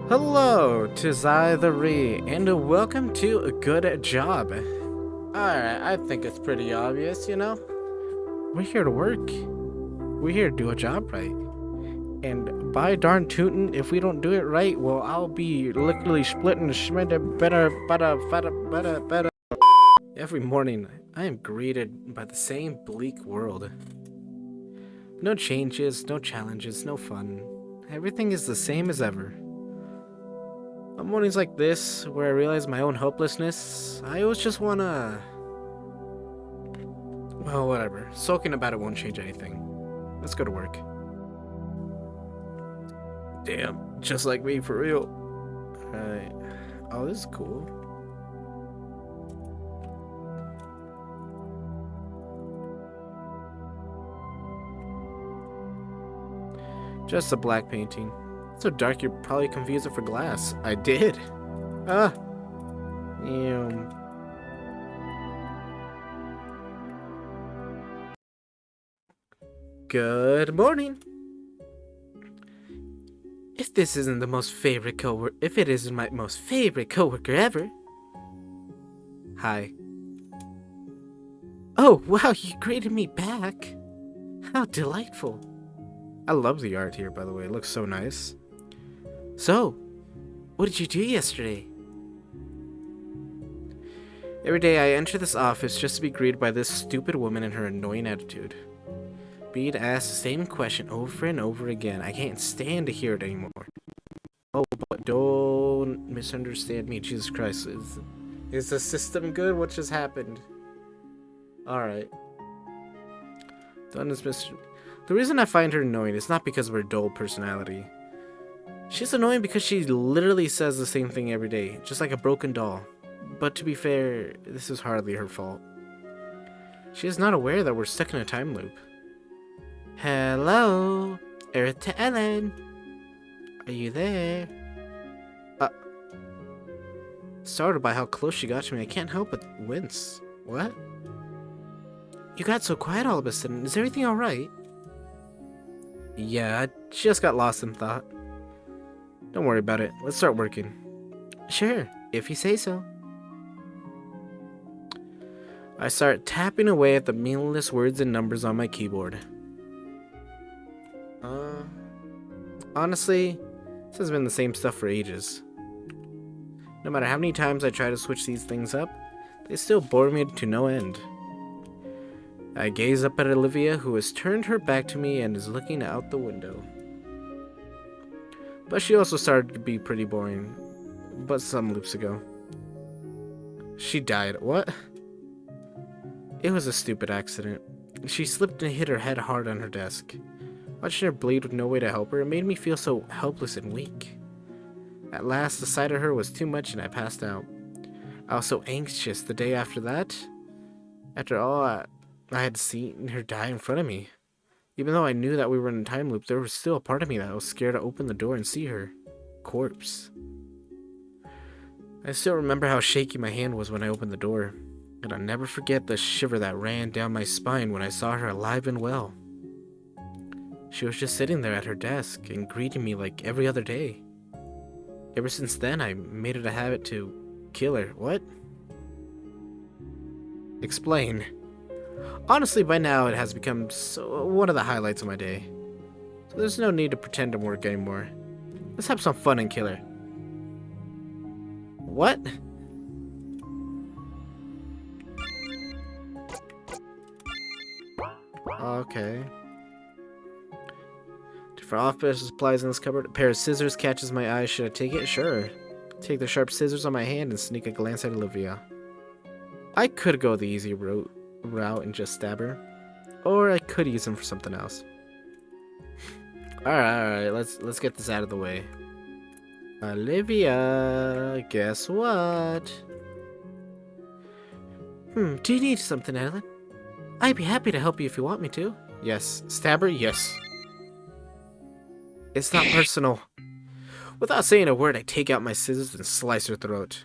Hello, 'tis I the Ree, and welcome to a good job. Alright, I think it's pretty obvious, you know? We're here to work. We're here to do a job right. And by darn tootin', if we don't do it right, well, I'll be literally splitting shmenda better. Every morning, I am greeted by the same bleak world. No changes, no challenges, no fun. Everything is the same as ever. On mornings like this, where I realize my own hopelessness, I always just wanna... Well, whatever. Sulking about it won't change anything. Let's go to work. Damn, just like me, for real. Alright. Oh, this is cool. Just a black painting. It's so dark you'd probably confuse it for glass. I did. Ah. Um. Good morning. If this isn't the most favorite coworker, if it isn't my most favorite coworker ever. Hi. Oh, wow, you greeted me back. How delightful. I love the art here, by the way. It looks so nice. So, what did you do yesterday? Every day I enter this office just to be greeted by this stupid woman and her annoying attitude. Being asked the same question over and over again. I can't stand to hear it anymore. Oh, but don't misunderstand me, Jesus Christ. Is the system good? What just happened? Alright. Don't dismiss... The reason I find her annoying is not because of her dull personality. She's annoying because she literally says the same thing every day, just like a broken doll. But to be fair, this is hardly her fault. She is not aware that we're stuck in a time loop. Hello, Earth to Ellen. Are you there? Startled by how close she got to me, I can't help but wince. What? You got so quiet all of a sudden. Is everything alright? Yeah, I just got lost in thought. Don't worry about it. Let's start working. Sure, if you say so. I start tapping away at the meaningless words and numbers on my keyboard. Honestly, this has been the same stuff for ages. No matter how many times I try to switch these things up, they still bore me to no end. I gaze up at Olivia, who has turned her back to me and is looking out the window. But she also started to be pretty boring, but some loops ago. She died. What? It was a stupid accident. She slipped and hit her head hard on her desk. Watching her bleed with no way to help her, it made me feel so helpless and weak. At last, the sight of her was too much and I passed out. I was so anxious the day after that. After all, I had seen her die in front of me. Even though I knew that we were in a time loop, there was still a part of me that was scared to open the door and see her corpse. I still remember how shaky my hand was when I opened the door, and I'll never forget the shiver that ran down my spine when I saw her alive and well. She was just sitting there at her desk and greeting me like every other day. Ever since then, I made it a habit to kill her. What? Explain. Honestly, by now it has become one of the highlights of my day. So there's no need to pretend to work anymore. Let's have some fun and kill her. What? Okay. For office supplies in this cupboard, a pair of scissors catches my eye. Should I take it? Sure. Take the sharp scissors on my hand and sneak a glance at Olivia. I could go the easy route and just stab her, or I could use them for something else. Alright, let's get this out of the way. Olivia, guess what? Do you need something, Ellen? I'd be happy to help you if you want me to. Yes. Stab her? Yes. It's not personal. Without saying a word, I take out my scissors and slice her throat.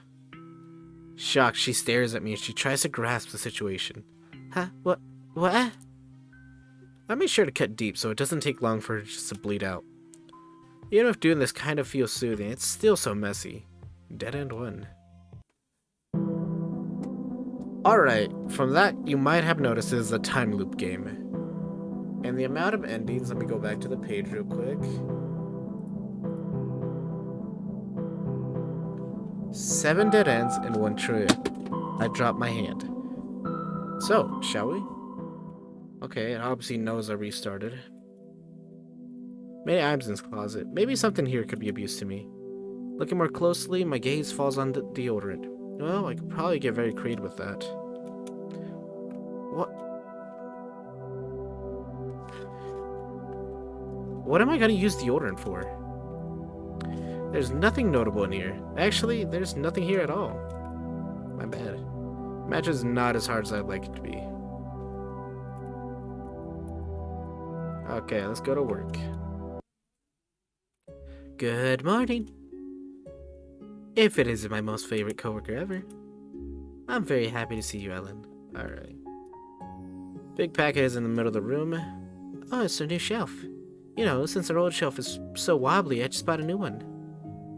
Shocked, she stares at me and she tries to grasp the situation. Huh? What? I made sure to cut deep so it doesn't take long for her just to bleed out. Even if doing this kind of feels soothing, it's still so messy. Dead end 1. Alright, from that you might have noticed is a time loop game. And the amount of endings, let me go back to the page real quick. 7 dead ends and 1 true. I dropped my hand. So, shall we? Okay, it obviously knows I restarted. Maybe Imson's closet. Maybe something here could be of use to me. Looking more closely, my gaze falls on the deodorant. Well, I could probably get very creative with that. What am I gonna use deodorant for? There's nothing notable in here. Actually, there's nothing here at all. My bad. Match is not as hard as I'd like it to be. Okay, let's go to work. Good morning. If it isn't my most favorite coworker ever. I'm very happy to see you, Ellen. Alright. Big packet is in the middle of the room. Oh, it's a new shelf. You know, since our old shelf is so wobbly, I just bought a new one.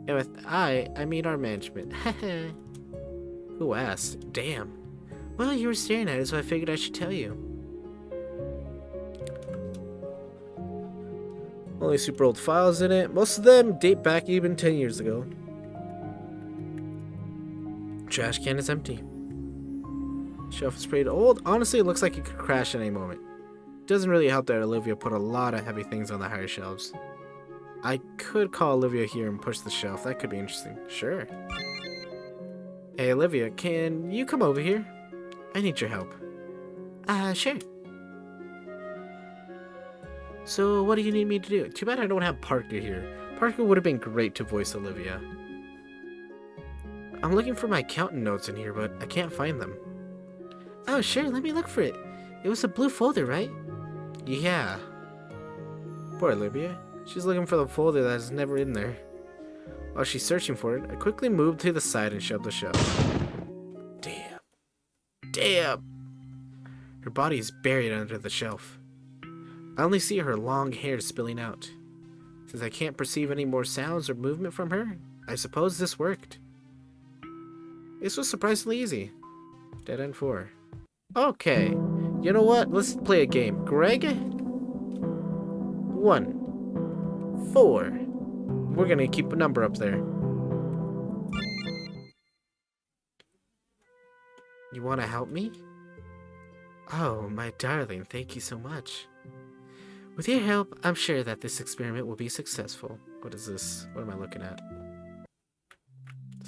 And with I mean our management. Who asked? Damn. Well, you were staring at it, so I figured I should tell you. Only super old files in it. Most of them date back even 10 years ago. Trash can is empty. Shelf is pretty old. Honestly, it looks like it could crash at any moment. Doesn't really help that Olivia put a lot of heavy things on the higher shelves. I could call Olivia here and push the shelf. That could be interesting. Sure. Hey, Olivia, can you come over here? I need your help. Sure. So, what do you need me to do? Too bad I don't have Parker here. Parker would have been great to voice Olivia. I'm looking for my accountant notes in here, but I can't find them. Oh, sure, let me look for it. It was a blue folder, right? Yeah. Poor Olivia. She's looking for the folder that is never in there. While she's searching for it, I quickly moved to the side and shoved the shelf. Damn. Damn! Her body is buried under the shelf. I only see her long hair spilling out. Since I can't perceive any more sounds or movement from her, I suppose this worked. This was surprisingly easy. Dead end 4. Okay. You know what? Let's play a game. Greg? 1. 4. We're gonna keep a number up there. You wanna help me? Oh, my darling, thank you so much. With your help, I'm sure that this experiment will be successful. What is this? What am I looking at?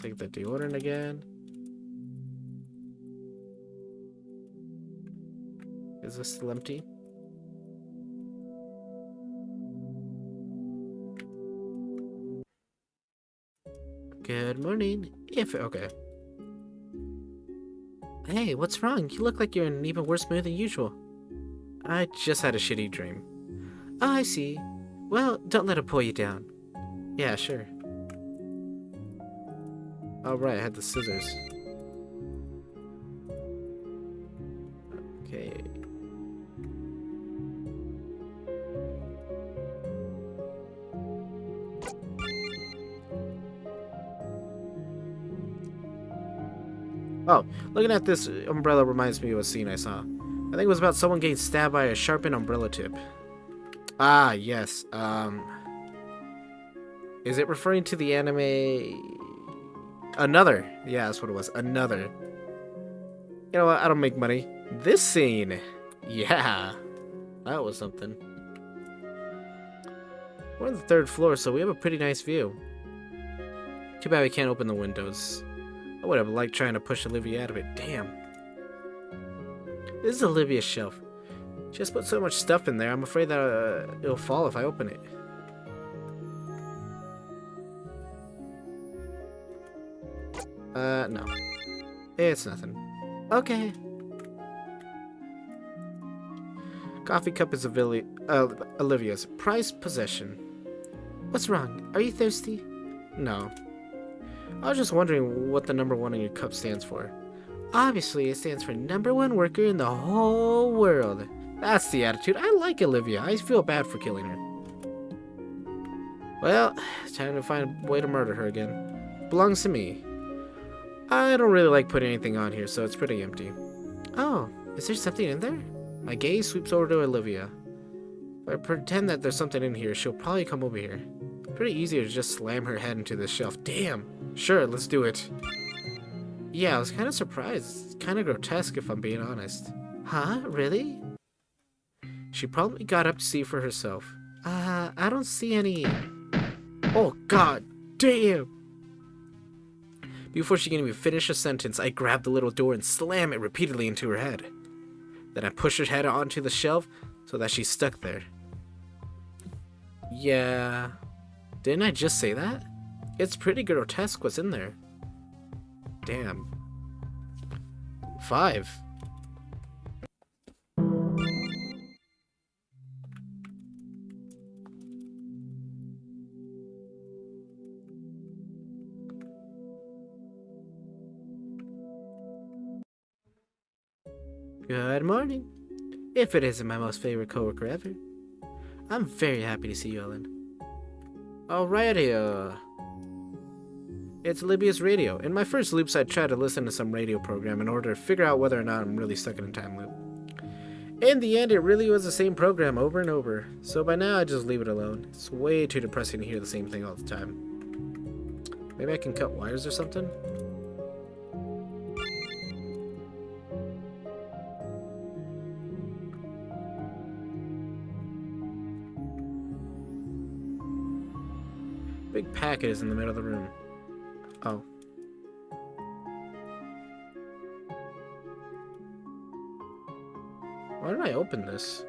Take the deodorant again. Is this still empty? Good morning. Okay. Hey, what's wrong? You look like you're in an even worse mood than usual. I just had a shitty dream. Oh, I see. Well, don't let it pull you down. Yeah, sure. Oh, right, I had the scissors. Okay. Oh, looking at this umbrella reminds me of a scene I saw. I think it was about someone getting stabbed by a sharpened umbrella tip. Ah, yes. Is it referring to the anime... Another. Yeah, that's what it was. Another. You know what? I don't make money. This scene. Yeah. That was something. We're on the 3rd floor, so we have a pretty nice view. Too bad we can't open the windows. I would have liked trying to push Olivia out of it. Damn. This is Olivia's shelf. She just put so much stuff in there, I'm afraid that it'll fall if I open it. No. It's nothing. Okay. Coffee cup is Olivia's prized possession. What's wrong? Are you thirsty? No. I was just wondering what the number 1 on your cup stands for. Obviously, it stands for #1 worker in the whole world. That's the attitude. I like Olivia. I feel bad for killing her. Well, it's time to find a way to murder her again. Belongs to me. I don't really like putting anything on here, so it's pretty empty. Oh, is there something in there? My gaze sweeps over to Olivia. If I pretend that there's something in here, she'll probably come over here. Pretty easy to just slam her head into the shelf. Damn! Sure, let's do it. Yeah, I was kind of surprised. It's kind of grotesque if I'm being honest. Huh? Really? She probably got up to see for herself. I don't see any... Oh, god damn! Before she can even finish a sentence, I grab the little door and slam it repeatedly into her head. Then I push her head onto the shelf so that she's stuck there. Yeah... Didn't I just say that? It's pretty grotesque what's in there. Damn. 5. Good morning. If it isn't my most favorite coworker ever. I'm very happy to see you, Ellen. Alrighty, it's Libya's radio. In my first loops, I tried to listen to some radio program in order to figure out whether or not I'm really stuck in a time loop. In the end, it really was the same program over and over, so by now I just leave it alone. It's way too depressing to hear the same thing all the time. Maybe I can cut wires or something? Big packet is in the middle of the room. Oh. Why did I open this?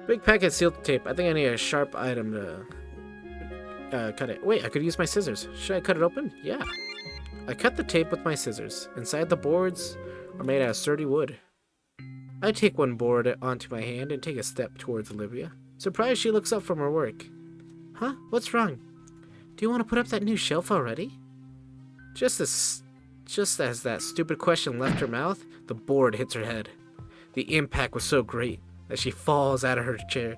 Big packet sealed tape. I think I need a sharp item to cut it. Wait, I could use my scissors. Should I cut it open? Yeah. I cut the tape with my scissors. Inside the boards are made out of sturdy wood. I take one board onto my hand and take a step towards Olivia. Surprised she looks up from her work. Huh? What's wrong? Do you want to put up that new shelf already? Just as that stupid question left her mouth, the board hits her head. The impact was so great that she falls out of her chair.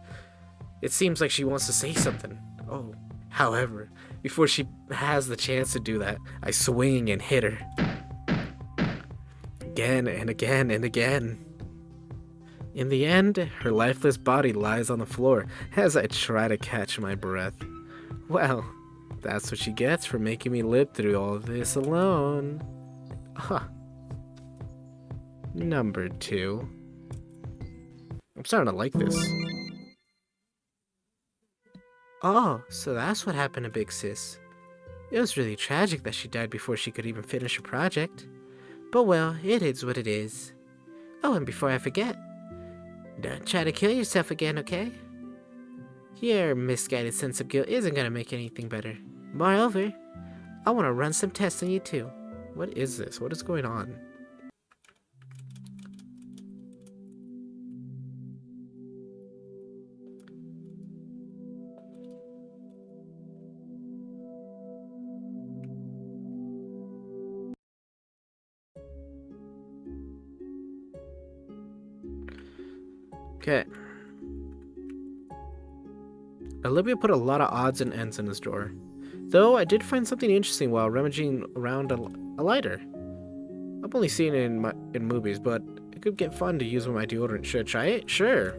It seems like she wants to say something. Oh, however, before she has the chance to do that, I swing and hit her. Again and again and again. In the end, her lifeless body lies on the floor as I try to catch my breath. Well, that's what she gets for making me live through all of this alone. Huh. Number 2. I'm starting to like this. Oh, so that's what happened to Big Sis. It was really tragic that she died before she could even finish her project. But well, it is what it is. Oh, and before I forget, don't try to kill yourself again, okay? Your misguided sense of guilt isn't gonna make anything better. Moreover, I want to run some tests on you too. What is this? What is going on? Okay. Olivia put a lot of odds and ends in this drawer. Though I did find something interesting while rummaging around a lighter. I've only seen it in movies, but it could get fun to use with my deodorant. Should I try it? Sure.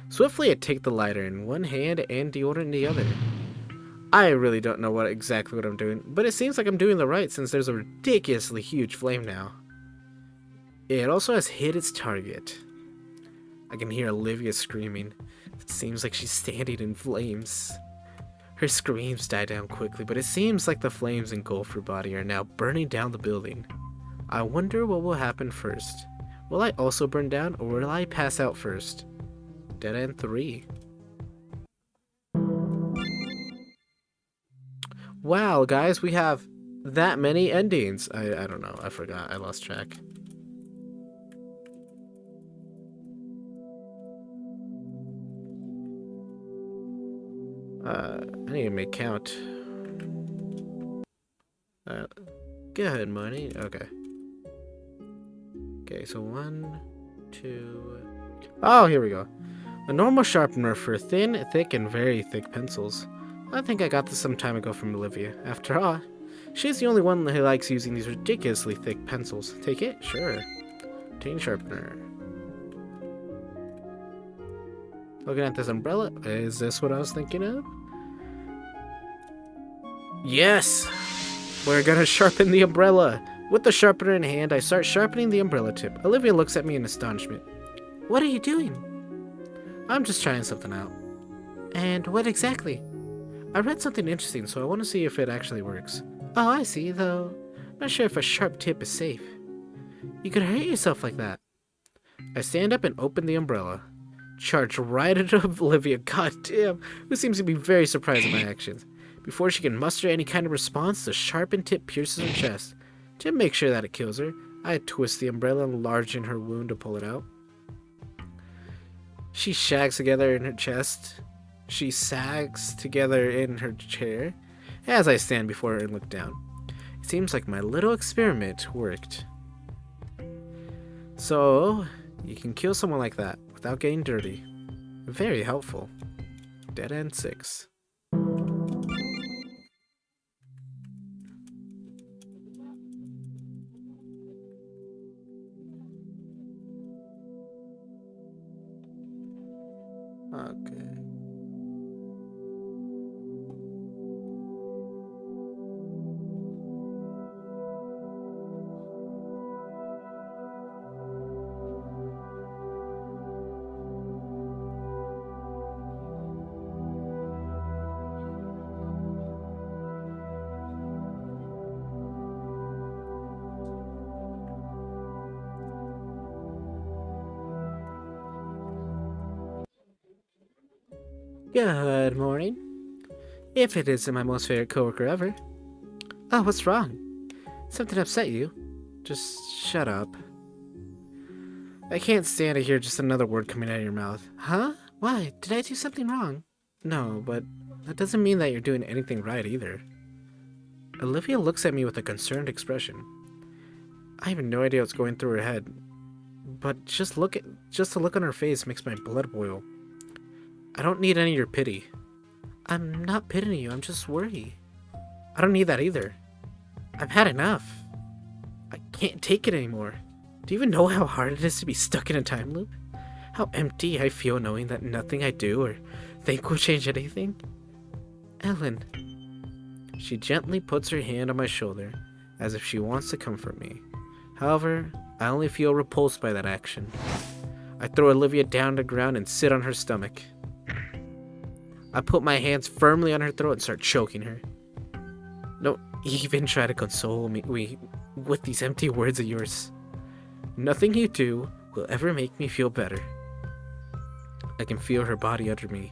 Swiftly I take the lighter in one hand and deodorant in the other. I really don't know exactly what I'm doing, but it seems like I'm doing the right since there's a ridiculously huge flame now. It also has hit its target. I can hear Olivia screaming. It seems like she's standing in flames. Her screams die down quickly, but it seems like the flames engulf her body are now burning down the building. I wonder what will happen first. Will I also burn down, or will I pass out first? Dead end 3. Wow, guys, we have that many endings. I don't know. I forgot. I lost track. I need to make count. Good money. Okay. Okay, so 1, 2... Oh, here we go. A normal sharpener for thin, thick, and very thick pencils. I think I got this some time ago from Olivia. After all, she's the only one who likes using these ridiculously thick pencils. Take it? Sure. Obtain sharpener. Looking at this umbrella, is this what I was thinking of? Yes! We're gonna sharpen the umbrella! With the sharpener in hand, I start sharpening the umbrella tip. Olivia looks at me in astonishment. What are you doing? I'm just trying something out. And what exactly? I read something interesting, so I want to see if it actually works. Oh, I see, though. I'm not sure if a sharp tip is safe. You could hurt yourself like that. I stand up and open the umbrella. Charge right at Olivia, goddamn, who seems to be very surprised at my actions. Before she can muster any kind of response, the sharpened tip pierces her chest. To make sure that it kills her, I twist the umbrella and enlarge in her wound to pull it out. She shags together in her chest. She sags together in her chair as I stand before her and look down. It seems like my little experiment worked. So, you can kill someone like that without getting dirty. Very helpful. Dead end 6. Okay. Good morning. If it isn't my most favorite coworker ever. Oh, what's wrong? Something upset you? Just shut up. I can't stand to hear just another word coming out of your mouth. Huh? Why? Did I do something wrong? No, but that doesn't mean that you're doing anything right either. Olivia looks at me with a concerned expression. I have no idea what's going through her head, but just the look on her face makes my blood boil. I don't need any of your pity. I'm not pitying you, I'm just worried. I don't need that either. I've had enough. I can't take it anymore. Do you even know how hard it is to be stuck in a time loop? How empty I feel knowing that nothing I do or think will change anything? Ellen. She gently puts her hand on my shoulder, as if she wants to comfort me. However, I only feel repulsed by that action. I throw Olivia down to the ground and sit on her stomach. I put my hands firmly on her throat and start choking her. Don't even try to console me with these empty words of yours. Nothing you do will ever make me feel better. I can feel her body under me,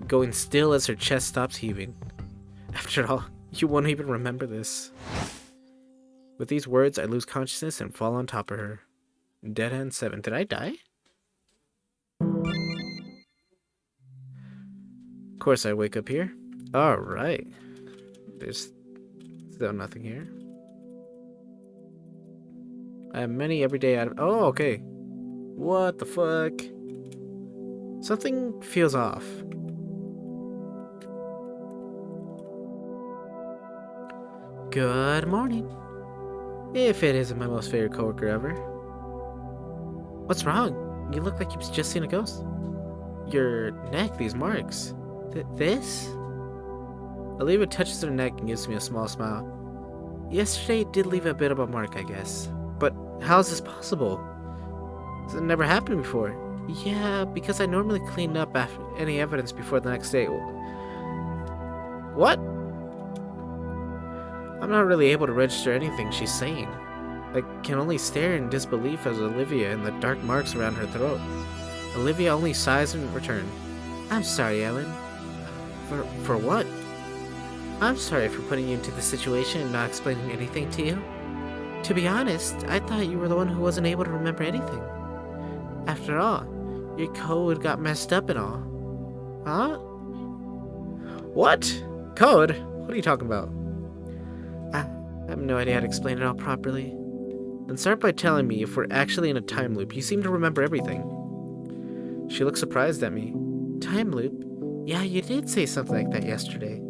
going still as her chest stops heaving. After all, you won't even remember this. With these words, I lose consciousness and fall on top of her. Dead end 7. Did I die? Of course I wake up here. Alright. There's still nothing here. I have many everyday items. Oh, okay. What the fuck? Something feels off. Good morning. If it isn't my most favorite coworker ever. What's wrong? You look like you've just seen a ghost. Your neck, these marks. This? Olivia touches her neck and gives me a small smile. Yesterday did leave a bit of a mark, I guess. But how is this possible? This has never happened before. Yeah, because I normally clean up after any evidence before the next day. What? I'm not really able to register anything she's saying. I can only stare in disbelief as Olivia and the dark marks around her throat. Olivia only sighs in return. I'm sorry, Ellen. For what? I'm sorry for putting you into this situation and not explaining anything to you. To be honest, I thought you were the one who wasn't able to remember anything. After all, your code got messed up and all. Huh? What? Code? What are you talking about? I have no idea how to explain it all properly. Then start by telling me if we're actually in a time loop. You seem to remember everything. She looks surprised at me. Time loop? Yeah, you did say something like that yesterday.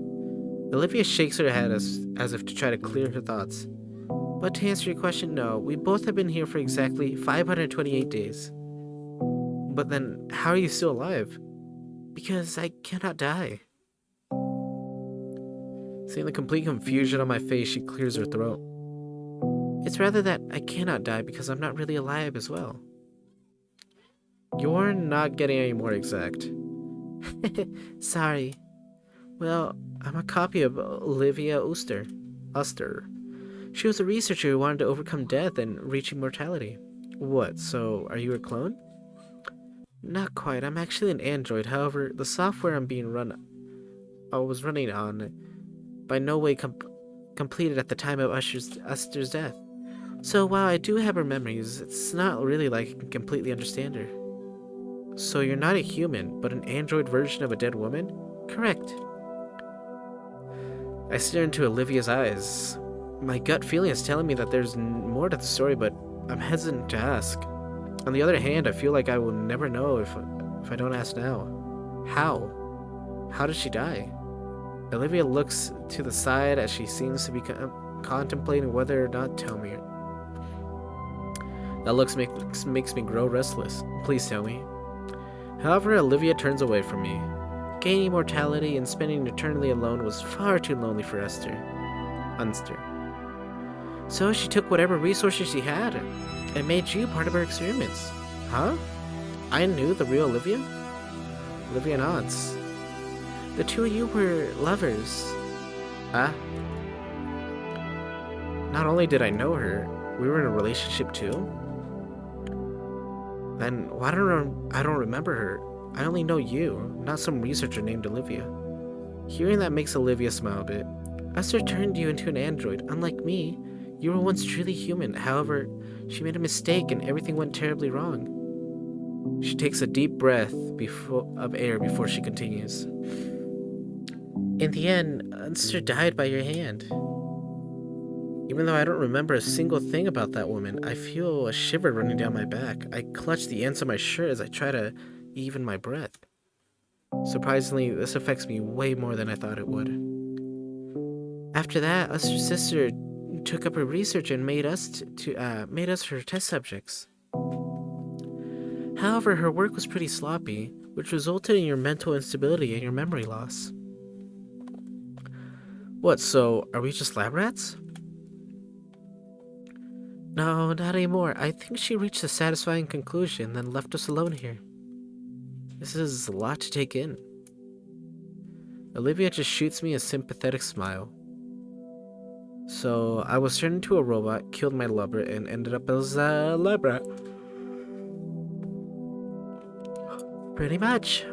Olivia shakes her head as if to try to clear her thoughts. But to answer your question, no. We both have been here for exactly 528 days. But then, how are you still alive? Because I cannot die. Seeing the complete confusion on my face, she clears her throat. It's rather that I cannot die because I'm not really alive as well. You're not getting any more exact. Sorry. Well, I'm a copy of Olivia Uster. She was a researcher who wanted to overcome death and reach immortality. What, so are you a clone? Not quite. I'm actually an android. However, the software I was running on by no way completed at the time of Uster's death. So while I do have her memories, it's not really like I can completely understand her. So you're not a human, but an android version of a dead woman? Correct. I stare into Olivia's eyes. My gut feeling is telling me that there's more to the story, but I'm hesitant to ask. On the other hand, I feel like I will never know if I don't ask now. How? How did she die? Olivia looks to the side as she seems to be contemplating whether or not to tell me. That look makes me grow restless. Please tell me. However, Olivia turns away from me. Gaining immortality and spending eternally alone was far too lonely for Unster. So she took whatever resources she had and made you part of her experiments. Huh? I knew the real Olivia? Olivia nods. The two of you were lovers. Huh? Not only did I know her, we were in a relationship too? Then why I don't remember her? I only know you, not some researcher named Olivia. Hearing that makes Olivia smile a bit. Esther turned you into an android. Unlike me, you were once truly human. However, she made a mistake and everything went terribly wrong. She takes a deep breath of air before she continues. In the end, Esther died by your hand. Even though I don't remember a single thing about that woman, I feel a shiver running down my back. I clutch the ends of my shirt as I try to even my breath. Surprisingly, this affects me way more than I thought it would. After that, Esther's sister took up her research and made us her test subjects. However, her work was pretty sloppy, which resulted in your mental instability and your memory loss. What, so are we just lab rats? No, not anymore. I think she reached a satisfying conclusion, then left us alone here. This is a lot to take in. Olivia just shoots me a sympathetic smile. So, I was turned into a robot, killed my lover, and ended up as a lab rat. Pretty much.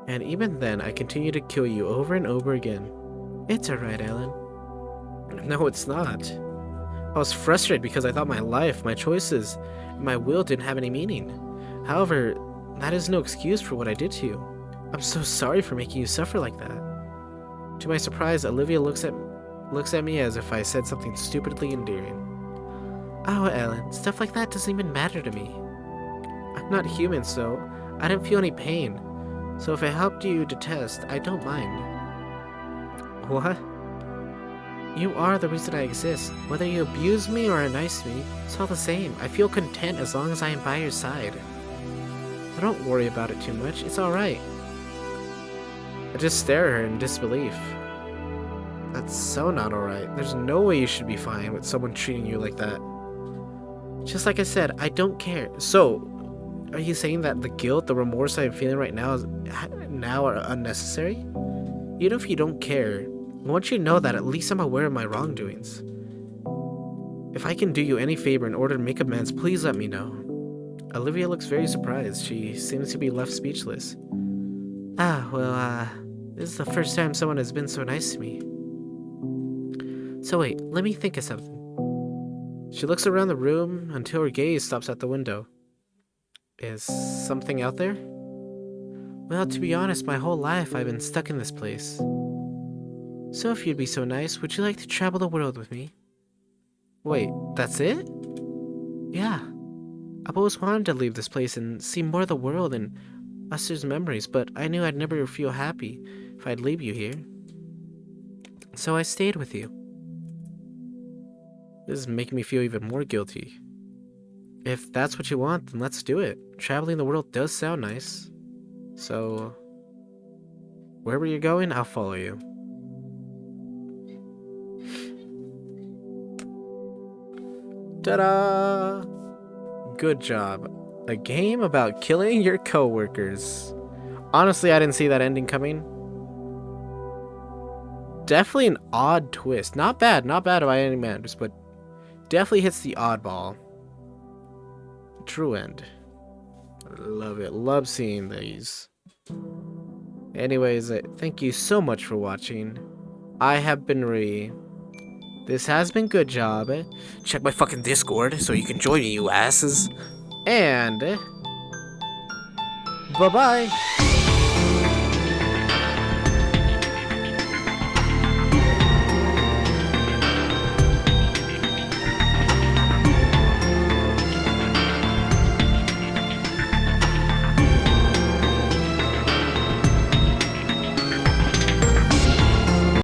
And even then, I continue to kill you over and over again. It's alright, Ellen. No, it's not. I was frustrated because I thought my life, my choices, and my will didn't have any meaning. However, that is no excuse for what I did to you. I'm so sorry for making you suffer like that. To my surprise, Olivia looks at me as if I said something stupidly endearing. Oh, Ellen, stuff like that doesn't even matter to me. I'm not human, so I didn't feel any pain. So if I helped you detest, I don't mind. What? You are the reason I exist. Whether you abuse me or are nice to me, it's all the same. I feel content as long as I am by your side. So don't worry about it too much. It's alright. I just stare at her in disbelief. That's so not alright. There's no way you should be fine with someone treating you like that. Just like I said, I don't care. So, are you saying that the guilt, the remorse I'm feeling right now are unnecessary? Even if you don't care, I want you to know that at least I'm aware of my wrongdoings. If I can do you any favor in order to make amends, please let me know. Olivia looks very surprised. She seems to be left speechless. This is the first time someone has been so nice to me. So wait, let me think of something. She looks around the room until her gaze stops at the window. Is something out there? Well, to be honest, my whole life I've been stuck in this place. So if you'd be so nice, would you like to travel the world with me? Wait, that's it? Yeah. I've always wanted to leave this place and see more of the world and Usher's memories, but I knew I'd never feel happy if I'd leave you here. So I stayed with you. This is making me feel even more guilty. If that's what you want, then let's do it. Traveling the world does sound nice. So, wherever you're going, I'll follow you. Ta-da! Good job. A game about killing your coworkers. Honestly, I didn't see that ending coming. Definitely an odd twist. Not bad by any means, but definitely hits the oddball. True end. Love it. Love seeing these. Anyways, thank you so much for watching. I have been Ree. This has been Good Job. Check my fucking Discord so you can join me, you asses. And bye-bye.